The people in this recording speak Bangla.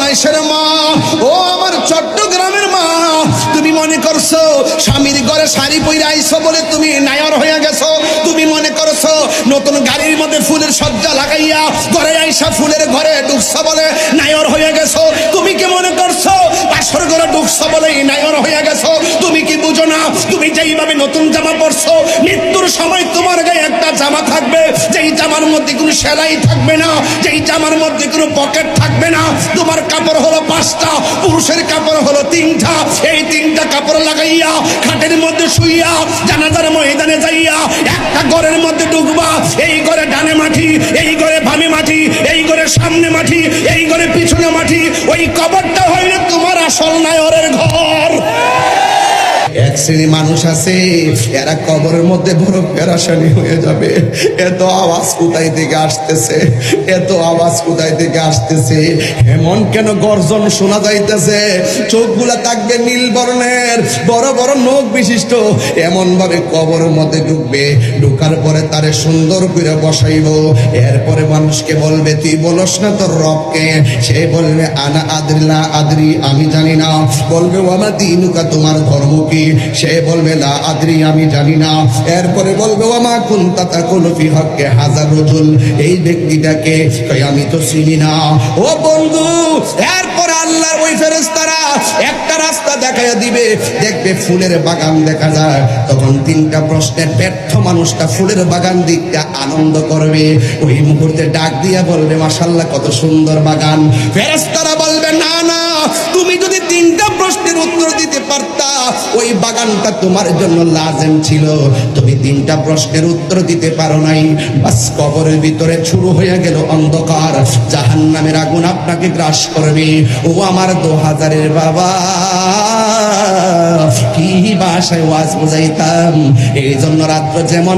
বাংলাদেশের মা, ও আমার চট্টগ্রামের মা, তুমি মনে করছো স্বামীর ঘরে শাড়ি পরে আইছো বলে তুমি নায়র হয়ে গেছো? তুমি মনে করছো নতুন গাড়ির মধ্যে ফুলের সজ্জা লাগাইয়া ঘরে আইসা ফুলের ঘরে ঢুকছো বলে নায়র হয়ে গেছো? তুমি কি মনে করছো বাসর ঘরে ঢুকছো বলে নায়র হয়ে গেছো? তুমি কি বুঝো না তুমি যেইভাবে নতুন জামা পরছো, মৃত্যুর সময় তোমার গায়ে একটা জামা থাকবে, যেই জামার মধ্যে কোনো সেলাই থাকবে না, যেই জামার মধ্যে কোনো পকেট থাকবে না। তোমার কাপড় হলো 5টা, পুরুষের কাপড় হলো 3টা। এই 3টা কাপড় লাগাইয়া খাটের মধ্যে শুইয়া জানাজার ময়দানে যাইয়া একটা ঘরের মধ্যে ঢুকবা। এই ঘরে ডানে মাটি, এই ঘরে বামে মাটি, এই ঘরে সামনে মাটি, এই ঘরে পিছনে মাটি। ওই কবরটা হইলে তোমার আসল নায়রের ঘর। এক শ্রেণী মানুষ আছে, এরা কবরের মধ্যে বড় পেরেশানি হয়ে যাবে। এত আওয়াজ কোথায় থেকে আসতেছে, এত আওয়াজ কোথায় থেকে আসতেছে, এমন কেন গর্জন শোনা যাইতেছে? চোখগুলা থাকবে নীল বর্ণের, বড় বড় নখ বিশিষ্ট। এমন ভাবে কবরের মধ্যে ঢুকবে, ঢুকার পরে তারে সুন্দর করে বসাইব। এরপরে মানুষকে বলবে তুই বলস না তোর রবকে? সে বলবে আনা আদ্রিলা আদ্রি, আমি জানি না। বলবে ওয়ামা দিনুকা, তোমার ধর্ম কি? সে বলবে লা আদ্রি, আমি জানি না। এরপরে বলবে ওয়ামা কুনতা তাকুলু ফি হাক্কি হাযার রাজুল, এই ব্যক্তিটাকে কই আমি তো চিনি না। ও বন্ধু, এরপরে আল্লাহর ওই ফেরেশতারা একটা রাস্তা দেখাইয়া দিবে, দেখবে ফুলের বাগান দেখা যায়। তখন 3টা প্রশ্নের ব্যর্থ মানুষটা ফুলের বাগান দেখতে আনন্দ করবে। ওই মুহূর্তে ডাক দিয়া বলবে মাশাআল্লাহ, কত সুন্দর বাগান। ফেরেশতারা বলবে না না, তুমি যদি 3টা প্রশ্নের উত্তর দিতে পারতা, ওই বাগানটা তোমার জন্য লাজেম ছিল। তুমি 3টা প্রশ্নের উত্তর দিতে পারো নাই, বাস কবরের ভিতরে শুরু হয়ে গেল অন্ধকার, জাহান্নামের আগুন আপনাকে গ্রাস করবে। ও আমার 2000-এর বাবা, কি ভাষায় ওয়াজ বুঝাইতাম। এই জন্য রাত্র যেমন